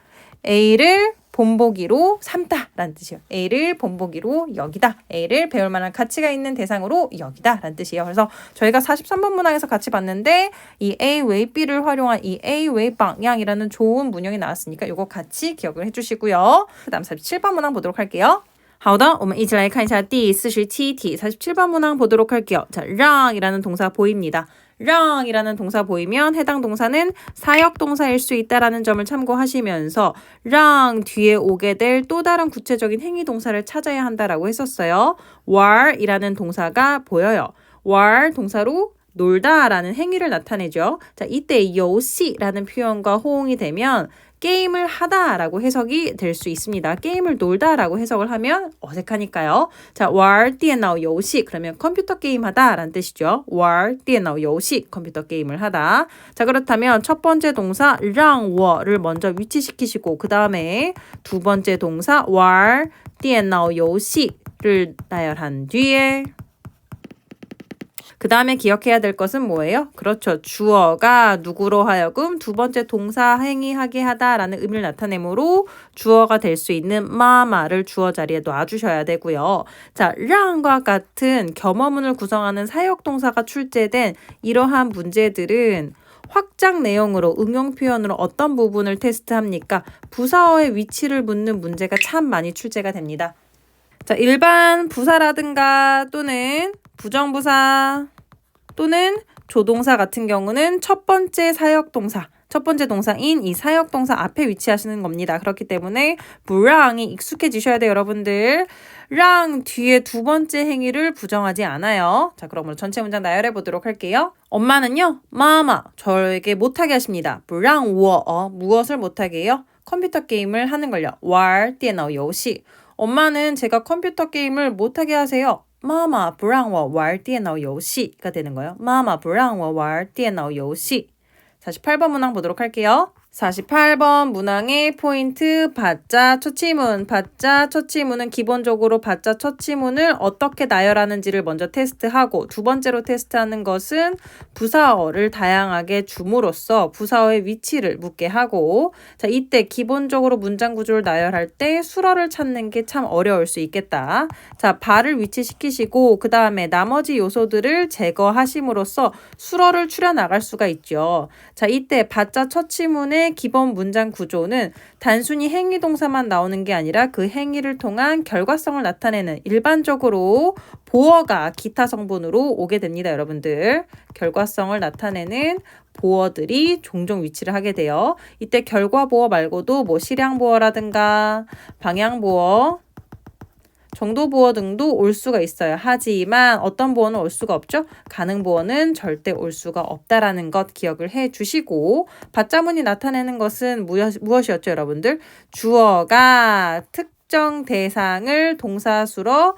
A를 본보기로 삼다 라는 뜻이에요. A를 본보기로 여기다. A를 배울 만한 가치가 있는 대상으로 여기다 라는 뜻이에요. 그래서 저희가 43번 문항에서 같이 봤는데 이 A 왜 B를 활용한 이 A 왜 방향이라는 좋은 문형이 나왔으니까 이거 같이 기억을 해주시고요. 그 다음 47번 문항 보도록 할게요. 好的，我们一起来看一下第47题 47번 문항 보도록 할게요. 자, 랑이라는 동사 보입니다. 랑이라는 동사 보이면 해당 동사는 사역동사일 수 있다라는 점을 참고하시면서 랑 뒤에 오게 될 또 다른 구체적인 행위동사를 찾아야 한다라고 했었어요. war이라는 동사가 보여요. war 동사로 놀다라는 행위를 나타내죠. 자, 이때 요시라는 표현과 호응이 되면 게임을 하다라고 해석이 될 수 있습니다. 게임을 놀다라고 해석을 하면 어색하니까요. 자, 玩电脑游戏 그러면 컴퓨터 게임 하다라는 뜻이죠. 玩电脑游戏 컴퓨터 게임을 하다. 자, 그렇다면 첫 번째 동사 让我를 먼저 위치시키시고 그 다음에 두 번째 동사 玩电脑游戏를 나열한 뒤에 그 다음에 기억해야 될 것은 뭐예요? 그렇죠. 주어가 누구로 하여금 두 번째 동사 행위하게 하다라는 의미를 나타내므로 주어가 될 수 있는 마마를 주어 자리에 놔주셔야 되고요. 자, 랑과 같은 겸어문을 구성하는 사역동사가 출제된 이러한 문제들은 확장 내용으로 응용 표현으로 어떤 부분을 테스트합니까? 부사어의 위치를 묻는 문제가 참 많이 출제가 됩니다. 자, 일반 부사라든가 또는 부정부사 또는 조동사 같은 경우는 첫 번째 사역동사, 첫 번째 동사인 이 사역동사 앞에 위치하시는 겁니다. 그렇기 때문에 부랑이 익숙해지셔야 돼요, 여러분들. 랑 뒤에 두 번째 행위를 부정하지 않아요. 자, 그럼 전체 문장 나열해 보도록 할게요. 엄마는요, 마마, 저에게 못하게 하십니다. 부랑 워, 무엇을 못하게 해요? 컴퓨터 게임을 하는 걸요. 玩电脑游戏 엄마는 제가 컴퓨터 게임을 못하게 하세요. 妈妈不让我玩电脑游戏가 되는 거예요. 妈妈不让我玩电脑游戏 48번 문항 보도록 할게요. 48번 문항의 포인트 받자 처치문. 받자 처치문은 기본적으로 받자 처치문을 어떻게 나열하는지를 먼저 테스트하고 두 번째로 테스트하는 것은 부사어를 다양하게 줌으로써 부사어의 위치를 묻게 하고 자 이때 기본적으로 문장 구조를 나열할 때 수러를 찾는 게 참 어려울 수 있겠다. 자 발을 위치시키시고 그 다음에 나머지 요소들을 제거하심으로써 수러를 추려 나갈 수가 있죠. 자 이때 받자 처치문의 기본 문장 구조는 단순히 행위 동사만 나오는 게 아니라 그 행위를 통한 결과성을 나타내는 일반적으로 보어가 기타 성분으로 오게 됩니다, 여러분들. 결과성을 나타내는 보어들이 종종 위치를 하게 돼요. 이때 결과 보어 말고도 뭐 실향 보어라든가 방향 보어, 정도 보어 등도 올 수가 있어요. 하지만 어떤 보어는 올 수가 없죠? 가능 보어는 절대 올 수가 없다라는 것 기억을 해 주시고 받자문이 나타내는 것은 무엇이었죠, 여러분들? 주어가 특정 대상을 동사수로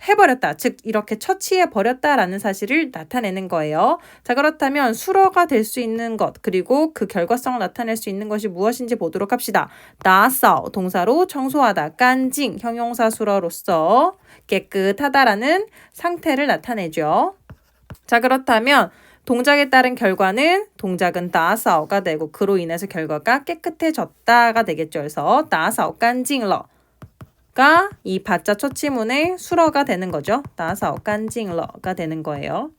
해버렸다. 즉 이렇게 처치해버렸다라는 사실을 나타내는 거예요. 자 그렇다면 수러가 될 수 있는 것 그리고 그 결과성을 나타낼 수 있는 것이 무엇인지 보도록 합시다.打扫 동사로 청소하다. 깐징 형용사 수러로서 깨끗하다라는 상태를 나타내죠. 자 그렇다면 동작에 따른 결과는 동작은 打扫가 되고 그로 인해서 결과가 깨끗해졌다가 되겠죠. 그래서 打扫干净了 가 이 받자 처치문의 수러가 되는 거죠. 打扫干净了가 되는 거예요.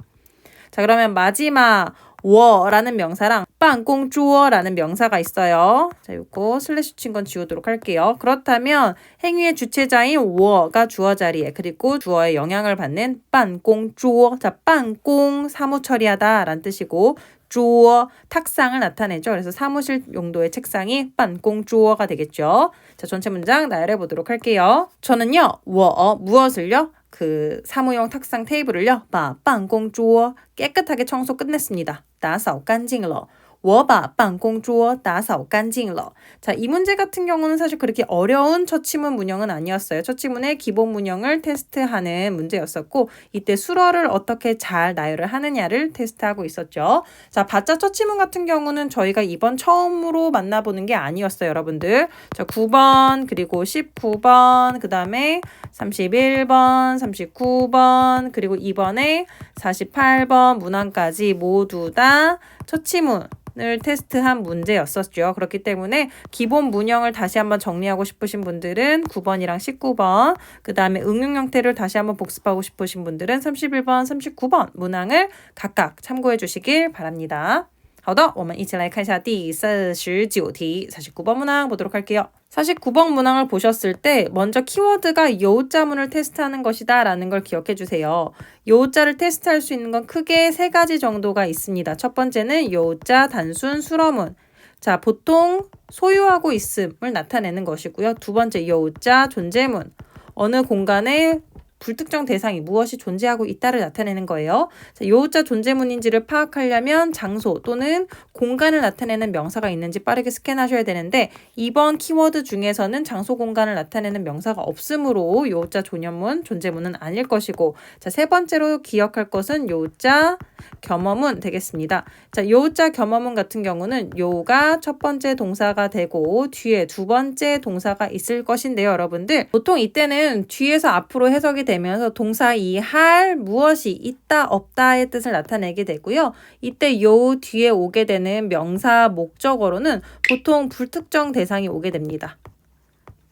자 그러면 마지막 我라는 명사랑 办公桌라는 명사가 있어요. 자 요거 슬래시 친 건 지우도록 할게요. 그렇다면 행위의 주체자인 我가 주어 자리에 그리고 주어의 영향을 받는 办公桌 자 办公사무 처리하다 라는 뜻이고 주어 탁상을 나타내죠. 그래서 사무실 용도의 책상이 办公桌가 되겠죠. 자 전체 문장 나열해 보도록 할게요. 저는요 我 무엇을요? 그 사무용 탁상 테이블을요. 把办公桌 깨끗하게 청소 끝냈습니다. 打扫干净了。我把办公桌打扫干净了. 자, 이 문제 같은 경우는 사실 그렇게 어려운 처치문 문형은 아니었어요. 처치문의 기본 문형을 테스트하는 문제였었고 이때 수러를 어떻게 잘 나열을 하느냐를 테스트하고 있었죠. 자, 받자 처치문 같은 경우는 저희가 이번 처음으로 만나보는 게 아니었어요, 여러분들. 자, 9번 그리고 19번 그 다음에 31번, 39번 그리고 이번에 48번 문항까지 모두 다 처치문 을 테스트한 문제였었죠. 그렇기 때문에 기본 문형을 다시 한번 정리하고 싶으신 분들은 9번이랑 19번 그 다음에 응용 형태를 다시 한번 복습하고 싶으신 분들은 31번, 39번 문항을 각각 참고해 주시길 바랍니다. 好的，我们一起来看一下第49题 49번 문항 보도록 할게요. 49번 문항을 보셨을 때 먼저 키워드가 요자문을 테스트하는 것이다 라는 걸 기억해 주세요. 요자를 테스트할 수 있는 건 크게 세 가지 정도가 있습니다. 첫 번째는 요자 단순 수러문. 자, 보통 소유하고 있음을 나타내는 것이고요. 두 번째 요자 존재문. 어느 공간에 불특정 대상이 무엇이 존재하고 있다를 나타내는 거예요. 자, 요자 존재문인지를 파악하려면 장소 또는 공간을 나타내는 명사가 있는지 빠르게 스캔하셔야 되는데 이번 키워드 중에서는 장소 공간을 나타내는 명사가 없으므로 요자 존재문, 존재문은 아닐 것이고 자, 세 번째로 기억할 것은 요자 겸어문 되겠습니다. 자, 요자 겸어문 같은 경우는 요가 첫 번째 동사가 되고 뒤에 두 번째 동사가 있을 것인데요, 여러분들. 보통 이때는 뒤에서 앞으로 해석이 되면서 동사 이 할 무엇이 있다 없다의 뜻을 나타내게 되고요. 이때 요 뒤에 오게 되는 명사 목적어로는 보통 불특정 대상이 오게 됩니다.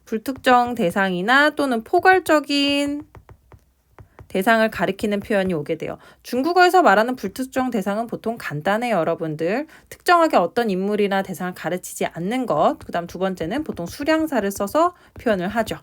불특정 대상이나 또는 포괄적인 대상을 가리키는 표현이 오게 돼요. 중국어에서 말하는 불특정 대상은 보통 간단해요, 여러분들. 특정하게 어떤 인물이나 대상을 가르치지 않는 것. 그 다음 두 번째는 보통 수량사를 써서 표현을 하죠.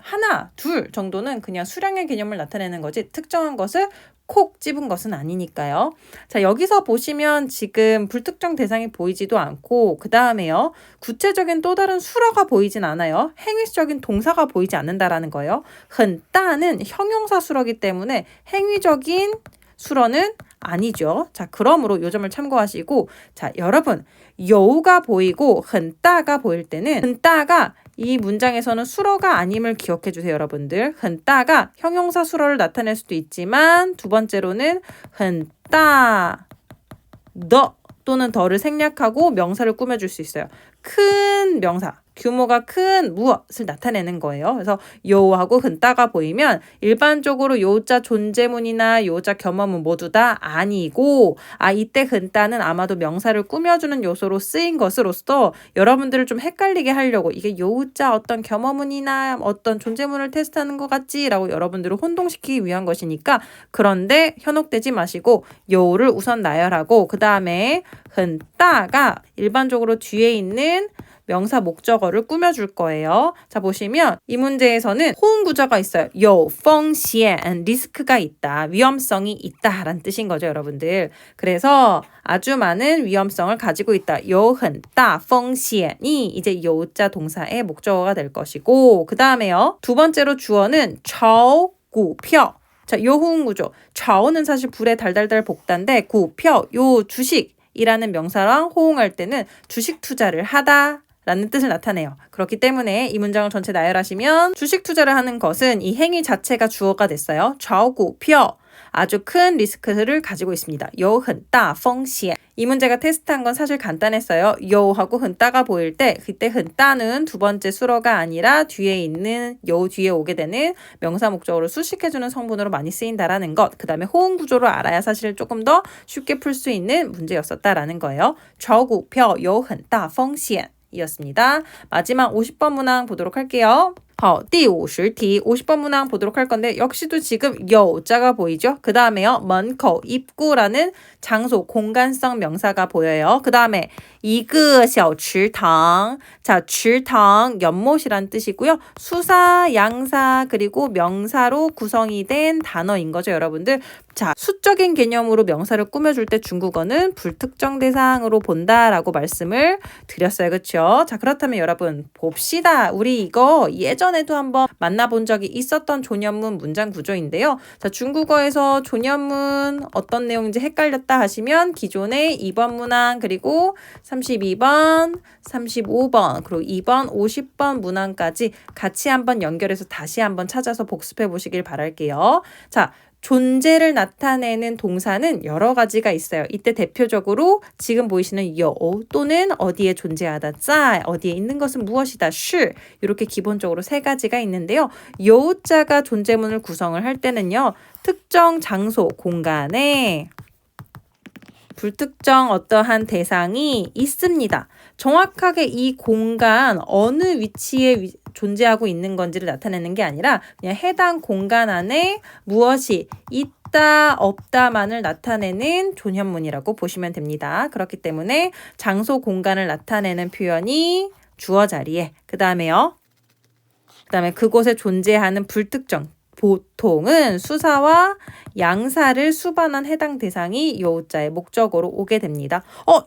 하나, 둘 정도는 그냥 수량의 개념을 나타내는 거지 특정한 것을 콕 집은 것은 아니니까요. 자, 여기서 보시면 지금 불특정 대상이 보이지도 않고 그 다음에요. 구체적인 또 다른 수러가 보이진 않아요. 행위적인 동사가 보이지 않는다라는 거예요. 很大는 형용사 수러기 때문에 행위적인 수러는 아니죠. 자, 그러므로 요 점을 참고하시고 자, 여러분 여우가 보이고 很大가 보일 때는 很大가 이 문장에서는 수러가 아님을 기억해 주세요, 여러분들. 很大가 형용사 수러를 나타낼 수도 있지만 두 번째로는 很大的 또는 더를 생략하고 명사를 꾸며줄 수 있어요. 큰 명사, 규모가 큰 무엇을 나타내는 거예요. 그래서 요하고 흔따가 보이면 일반적으로 요자 존재문이나 요자 겸어문 모두 다 아니고 이때 흔따는 아마도 명사를 꾸며주는 요소로 쓰인 것으로서 여러분들을 좀 헷갈리게 하려고 이게 요자 어떤 겸어문이나 어떤 존재문을 테스트하는 것 같지? 라고 여러분들을 혼동시키기 위한 것이니까 그런데 현혹되지 마시고 요를 우선 나열하고 그 다음에 흔따가 일반적으로 뒤에 있는 명사 목적어를 꾸며줄 거예요. 자, 보시면 이 문제에서는 호응 구조가 있어요. 有风险, 리스크가 있다, 위험성이 있다 라는 뜻인 거죠, 여러분들. 그래서 아주 많은 위험성을 가지고 있다. 有很大风险이 이제 요자 동사의 목적어가 될 것이고 그 다음에요. 두 번째로 주어는 炒股票. 자, 요 호응 구조. 炒는 사실 불에 달달달 볶다인데 股票, 요 주식이라는 명사랑 호응할 때는 주식 투자를 하다 라는 뜻을 나타내요. 그렇기 때문에 이 문장을 전체 나열하시면 주식 투자를 하는 것은 이 행위 자체가 주어가 됐어요. 炒股票 아주 큰 리스크를 가지고 있습니다. 有很大风险 이 문제가 테스트한 건 사실 간단했어요. 요하고 흔따가 보일 때 그때 흔따는 두 번째 수어가 아니라 뒤에 있는 요 뒤에 오게 되는 명사 목적어를 수식해주는 성분으로 많이 쓰인다라는 것. 그 다음에 호응 구조를 알아야 사실 조금 더 쉽게 풀 수 있는 문제였었다라는 거예요. 炒股票有很大风险 이었습니다. 마지막 50번 문항 보도록 할게요. 第50题 50번 문항 보도록 할 건데 역시도 지금 요자가 보이죠? 그 다음에요. 门口 입구라는 장소, 공간성 명사가 보여요. 그 다음에 一个小池塘 자, 池塘 연못이란 뜻이고요. 수사, 양사 그리고 명사로 구성이 된 단어인 거죠, 여러분들. 자, 수적인 개념으로 명사를 꾸며줄 때 중국어는 불특정 대상으로 본다라고 말씀을 드렸어요. 그렇죠? 자, 그렇다면 여러분 봅시다. 우리 이거 예전에도 한번 만나본 적이 있었던 조년문 문장 구조인데요. 자, 중국어에서 조년문 어떤 내용인지 헷갈렸다 하시면 기존의 2번 문항 그리고 32번, 35번, 그리고 2번, 50번 문항까지 같이 한번 연결해서 다시 한번 찾아서 복습해 보시길 바랄게요. 자, 존재를 나타내는 동사는 여러 가지가 있어요. 이때 대표적으로 지금 보이시는 요 또는 어디에 존재하다, 在 어디에 있는 것은 무엇이다, 是 이렇게 기본적으로 세 가지가 있는데요. 요자가 존재문을 구성을 할 때는요. 특정 장소, 공간에 불특정 어떠한 대상이 있습니다. 정확하게 이 공간 어느 위치에 존재하고 있는 건지를 나타내는 게 아니라 그냥 해당 공간 안에 무엇이 있다 없다만을 나타내는 존현문이라고 보시면 됩니다. 그렇기 때문에 장소 공간을 나타내는 표현이 주어 자리에 그 다음에 그곳에 존재하는 불특정 보통은 수사와 양사를 수반한 해당 대상이 요자의 목적어로 오게 됩니다.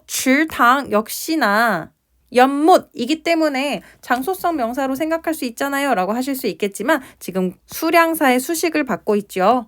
池塘 역시나 연못이기 때문에 장소성 명사로 생각할 수 있잖아요 라고 하실 수 있겠지만 지금 수량사의 수식을 받고 있죠.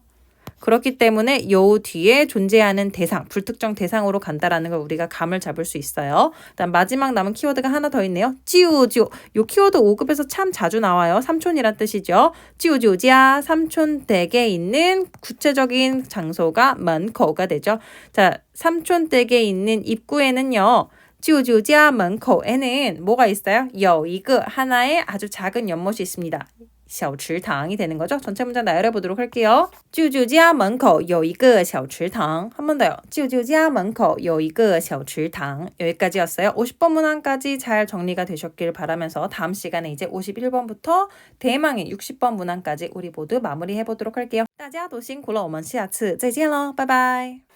그렇기 때문에 요 뒤에 존재하는 대상, 불특정 대상으로 간다라는 걸 우리가 감을 잡을 수 있어요. 그다음 마지막 남은 키워드가 하나 더 있네요. 찌우지오. 요 키워드 5급에서 참 자주 나와요. 삼촌이란 뜻이죠. 찌우지오지야 삼촌댁에 있는 구체적인 장소가门口가 되죠. 자, 삼촌댁에 있는 입구에는요. 舅舅家门口에는 뭐가 있어요? 有一个 하나의 아주 작은 연못이 있습니다. 小池塘이 되는 거죠. 전체 문장 나열해 보도록 할게요. 舅舅家门口有一个小池塘 한 번 더요. 舅舅家门口有一个小池塘 여기까지였어요. 50번 문항까지 잘 정리가 되셨길 바라면서 다음 시간에 이제 51번부터 대망의 60번 문항까지 우리 모두 마무리해 보도록 할게요. 大家都辛苦了，我们下次再见喽，拜拜。